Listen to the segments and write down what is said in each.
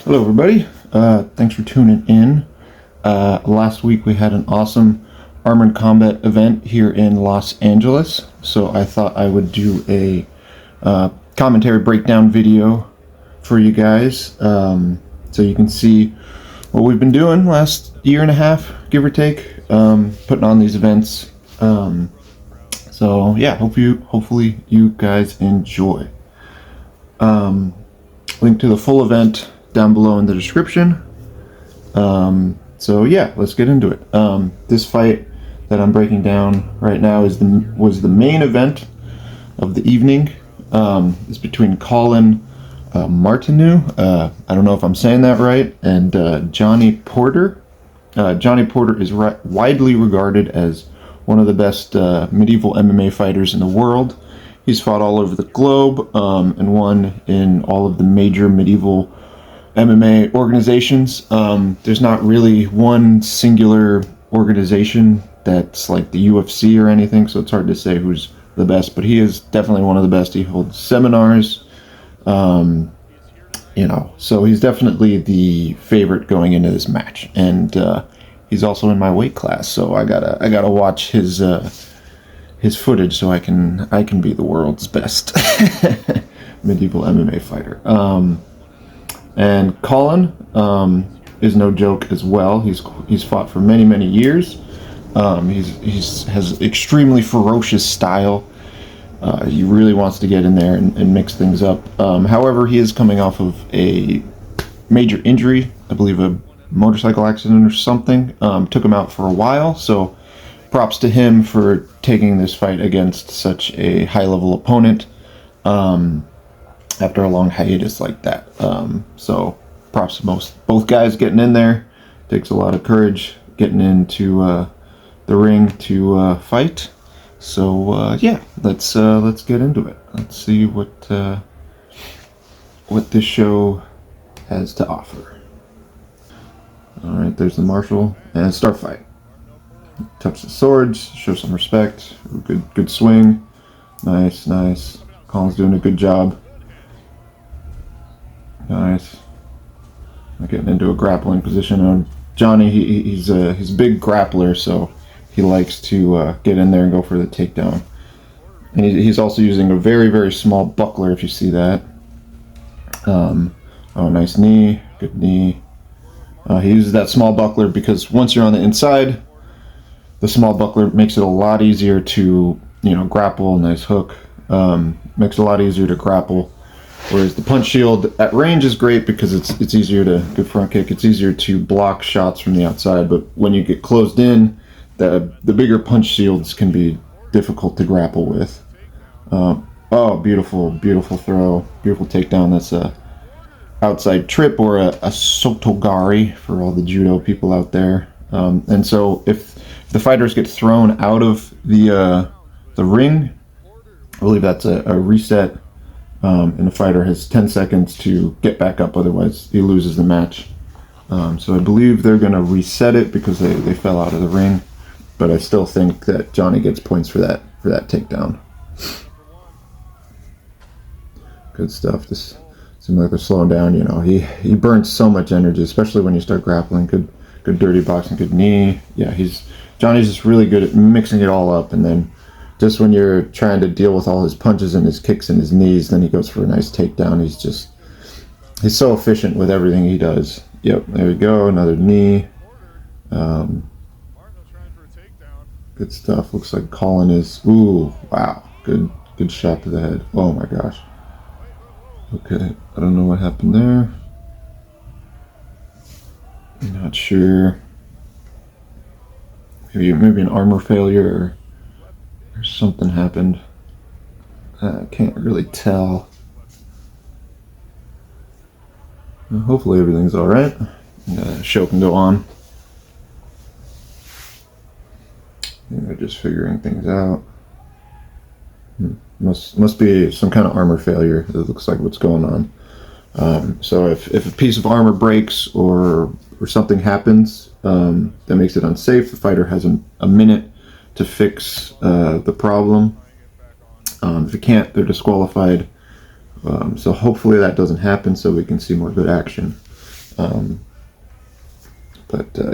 Hello, everybody. Thanks for tuning in. Last week we had an awesome Armored Combat event here in Los Angeles, so I thought I would do a commentary breakdown video for you guys, so you can see what we've been doing last year and a half, give or take, putting on these events. So yeah, hopefully you guys enjoy. Link to the full event down below in the description. So yeah, let's get into it. This fight that I'm breaking down right now was the main event of the evening. It's between Colin Martineau, I don't know if I'm saying that right, and Johnny Porter. Johnny Porter is widely regarded as one of the best medieval MMA fighters in the world. He's fought all over the globe and won in all of the major medieval MMA organizations. There's not really one singular organization that's like the UFC or anything, so it's hard to say who's the best, but he is definitely one of the best. He holds seminars, so he's definitely the favorite going into this match, and he's also in my weight class, so I gotta watch his footage so I can be the world's best medieval MMA fighter. And Colin is no joke as well. He's fought for many years. He's has extremely ferocious style. He really wants to get in there and mix things up. However, he is coming off of a major injury, I believe a motorcycle accident or something. Took him out for a while, so props to him for taking this fight against such a high-level opponent after a long hiatus like that. So props to both guys getting in there. Takes a lot of courage getting into the ring to fight. So yeah, let's get into it. Let's see what this show has to offer. All right, there's the marshal and start fight. Touch the swords, show some respect. Good swing. Nice. Colin's doing a good job. Nice. Getting into a grappling position. Johnny, he's a big grappler, so he likes to get in there and go for the takedown. And he's also using a very small buckler, if you see that. Oh, nice knee. Good knee. He uses that small buckler because once you're on the inside, the small buckler makes it a lot easier to, grapple. Nice hook. Makes it a lot easier to grapple. Whereas the punch shield at range is great because it's easier to, good front kick, it's easier to block shots from the outside. But when you get closed in, the bigger punch shields can be difficult to grapple with. Oh, beautiful throw. Beautiful takedown. That's a outside trip or a sotogari for all the judo people out there. And so if the fighters get thrown out of the ring, I believe that's a reset, and the fighter has 10 seconds to get back up, otherwise he loses the match. So I believe they're going to reset it because they fell out of the ring, but I still think that Johnny gets points for that takedown. Good stuff. This seems like they're slowing down. He burns so much energy, especially when you start grappling. Good dirty boxing, good knee. Yeah, Johnny's just really good at mixing it all up, and then just when you're trying to deal with all his punches and his kicks and his knees, then he goes for a nice takedown. He's so efficient with everything he does. Yep, there we go, another knee. Good stuff. Looks like Colin is, ooh, wow, good shot to the head. Oh my gosh. Okay, I don't know what happened there. I'm not sure. Maybe an armor failure or something happened. I can't really tell. Hopefully everything's all right. The show can go on. They're just figuring things out. Must be some kind of armor failure. It looks like what's going on. So if a piece of armor breaks or something happens that makes it unsafe, the fighter has a minute to fix the problem. If it can't, they're disqualified. So hopefully that doesn't happen so we can see more good action.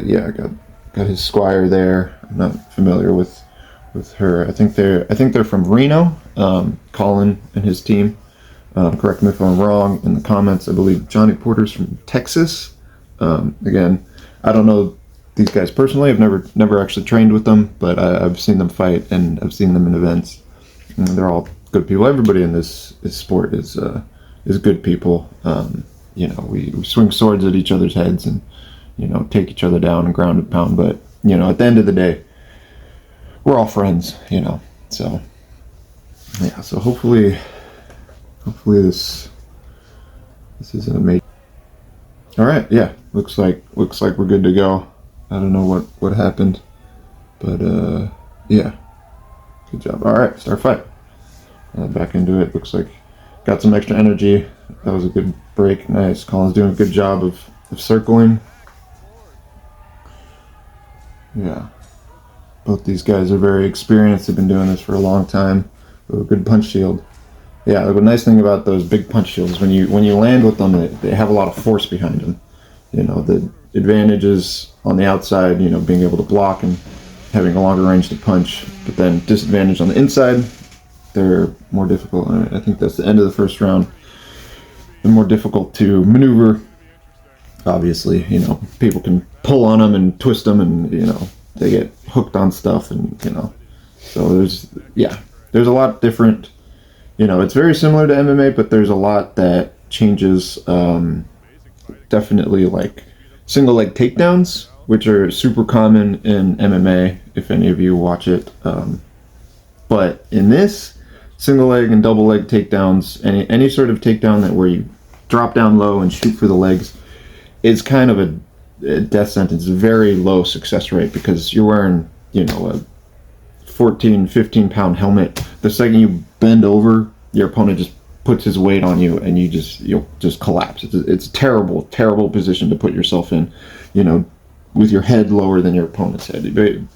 Yeah, I got his squire there. I'm not familiar with her. I think they're from Reno. Colin and his team. Correct me if I'm wrong in the comments. I believe Johnny Porter's from Texas. Again, I don't know these guys personally. I've never actually trained with them, but I've seen them fight and I've seen them in events. And they're all good people. Everybody in this sport is good people. We swing swords at each other's heads and take each other down and ground and pound. But at the end of the day, we're all friends. So yeah. So hopefully this isn't a major. All right. Yeah. Looks like we're good to go. I don't know what happened, but yeah. Good job. All right. Start fight. Back into it. Looks like got some extra energy. That was a good break. Nice. Colin's doing a good job of circling. Yeah. Both these guys are very experienced. They've been doing this for a long time. A good punch shield. Yeah, the nice thing about those big punch shields, when you land with them, they have a lot of force behind them. The advantage is on the outside, being able to block and having a longer range to punch. But then disadvantage on the inside, they're more difficult. I think that's the end of the first round. They're more difficult to maneuver. Obviously, people can pull on them and twist them, and they get hooked on stuff, and so there's a lot different. It's very similar to MMA, but there's a lot that changes. Definitely like single leg takedowns, which are super common in MMA, if any of you watch it. But in this, single leg and double leg takedowns, any sort of takedown where you drop down low and shoot for the legs, is kind of a death sentence. Very low success rate because you're wearing, a 14, 15 pound helmet. The second you bend over, your opponent just puts his weight on you and you'll just collapse. It's a terrible position to put yourself in, with your head lower than your opponent's head.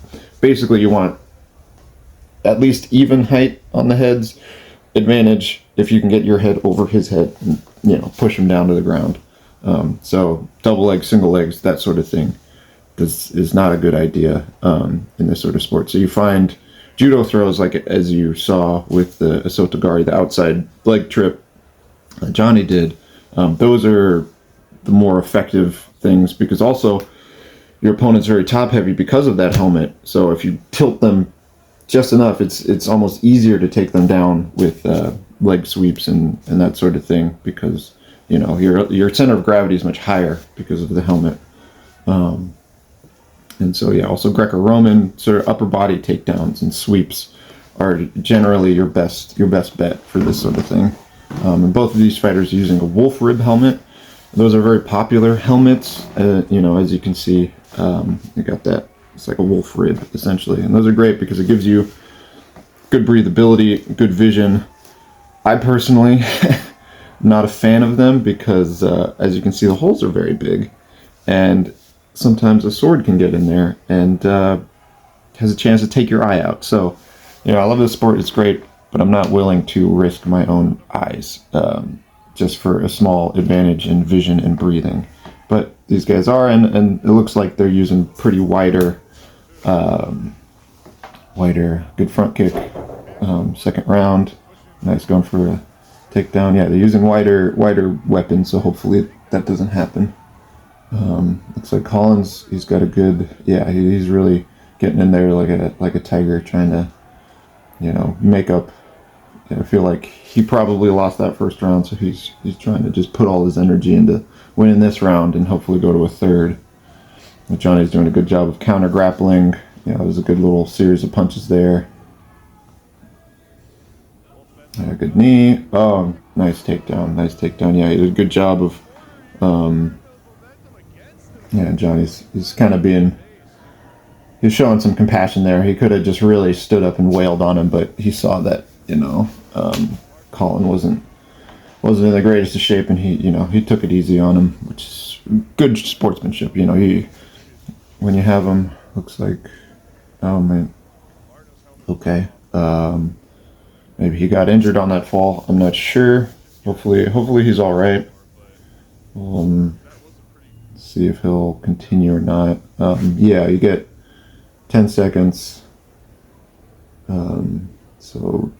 Basically, you want at least even height on the heads. Advantage if you can get your head over his head and push him down to the ground. So double legs, single legs, that sort of thing is not a good idea in this sort of sport. So you find judo throws, like as you saw with the Asotogari, the outside leg trip Johnny did, those are the more effective things because also your opponent's very top heavy because of that helmet. So if you tilt them just enough, it's almost easier to take them down with leg sweeps and that sort of thing because your center of gravity is much higher because of the helmet. And so yeah, also Greco-Roman sort of upper body takedowns and sweeps are generally your best bet for this sort of thing. And both of these fighters are using a wolf rib helmet. Those are very popular helmets. As you can see, you got that. It's like a wolf rib essentially, and those are great because it gives you good breathability, good vision. I personally not a fan of them because as you can see, the holes are very big and sometimes a sword can get in there and has a chance to take your eye out. So I love this sport, it's great, but I'm not willing to risk my own eyes just for a small advantage in vision and breathing. But these guys are, and it looks like they're using pretty wider, good front kick. Second round, nice, going for a takedown. Yeah, they're using wider weapons, so hopefully that doesn't happen. Looks like Collins, he's got a good, he's really getting in there like a tiger, trying to, make up. I feel like he probably lost that first round, so he's trying to just put all his energy into winning this round and hopefully go to a third. And Johnny's doing a good job of counter grappling. It was a good little series of punches there. Good knee. Oh, nice takedown. Yeah, he did a good job of. Johnny's kind of he's showing some compassion there. He could have just really stood up and wailed on him, but he saw that Colin wasn't in the greatest of shape, and he took it easy on him, which is good sportsmanship. When you have him, looks like, oh man, okay. Maybe he got injured on that fall. I'm not sure. Hopefully he's all right. See if he'll continue or not. Yeah, you get 10 seconds. So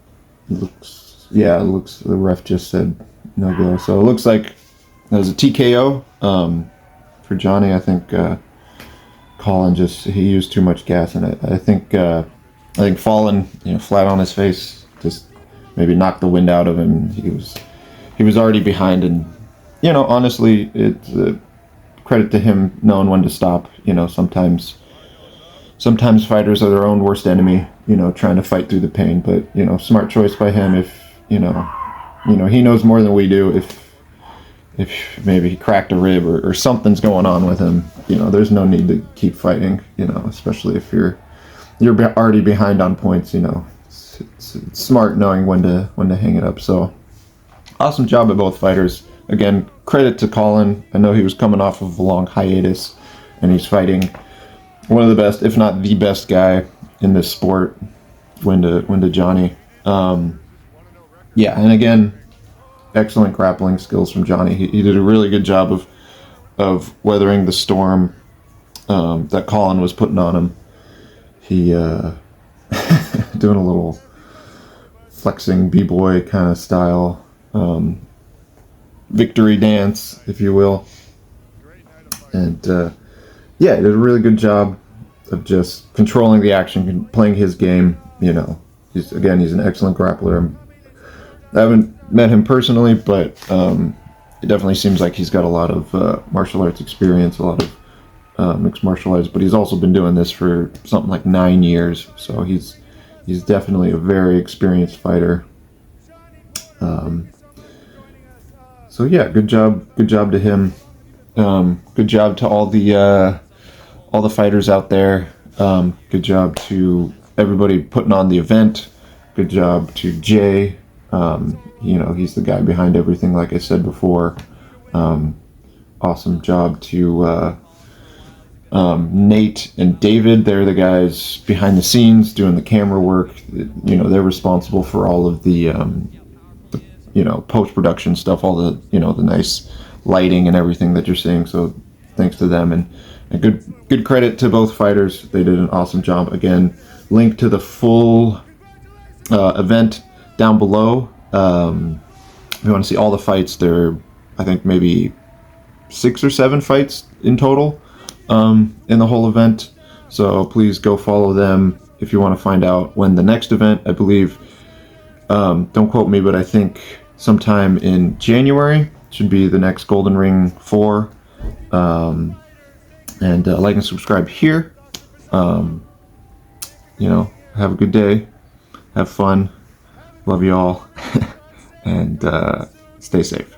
it looks the ref just said no go. So it looks like it was a TKO for Johnny. I think Colin he used too much gas in it. I think falling flat on his face just maybe knocked the wind out of him. He was already behind, and honestly, it's credit to him knowing when to stop. Sometimes fighters are their own worst enemy, trying to fight through the pain. But, smart choice by him. If, he knows more than we do. If maybe he cracked a rib or something's going on with him, there's no need to keep fighting, especially if you're already behind on points, It's smart knowing when to hang it up. So awesome job by both fighters. Again, credit to Colin. I know he was coming off of a long hiatus, and he's fighting one of the best, if not the best guy in this sport. Win to Johnny. Yeah, and again, excellent grappling skills from Johnny. He did a really good job of weathering the storm that Colin was putting on him. He doing a little flexing b-boy kind of style victory dance, if you will. And yeah, he did a really good job of just controlling the action, playing his game. He's an excellent grappler. I haven't met him personally, but it definitely seems like he's got a lot of martial arts experience, a lot of mixed martial arts. But he's also been doing this for something like 9 years, so he's definitely a very experienced fighter. So yeah, good job to him. Good job to all the fighters out there. Good job to everybody putting on the event. Good job to Jay. He's the guy behind everything, like I said before. Awesome job to Nate and David. They're the guys behind the scenes doing the camera work. They're responsible for all of the post-production stuff, all the the nice lighting and everything that you're seeing. So thanks to them, and good credit to both fighters. They did an awesome job. Again, link to the full event down below. If you want to see all the fights, there are, I think, maybe 6 or 7 fights in total in the whole event. So please go follow them if you want to find out when the next event, I believe, don't quote me, but I think sometime in January should be the next Golden Ring 4. And like and subscribe here. Have a good day. Have fun. Love you all. And stay safe.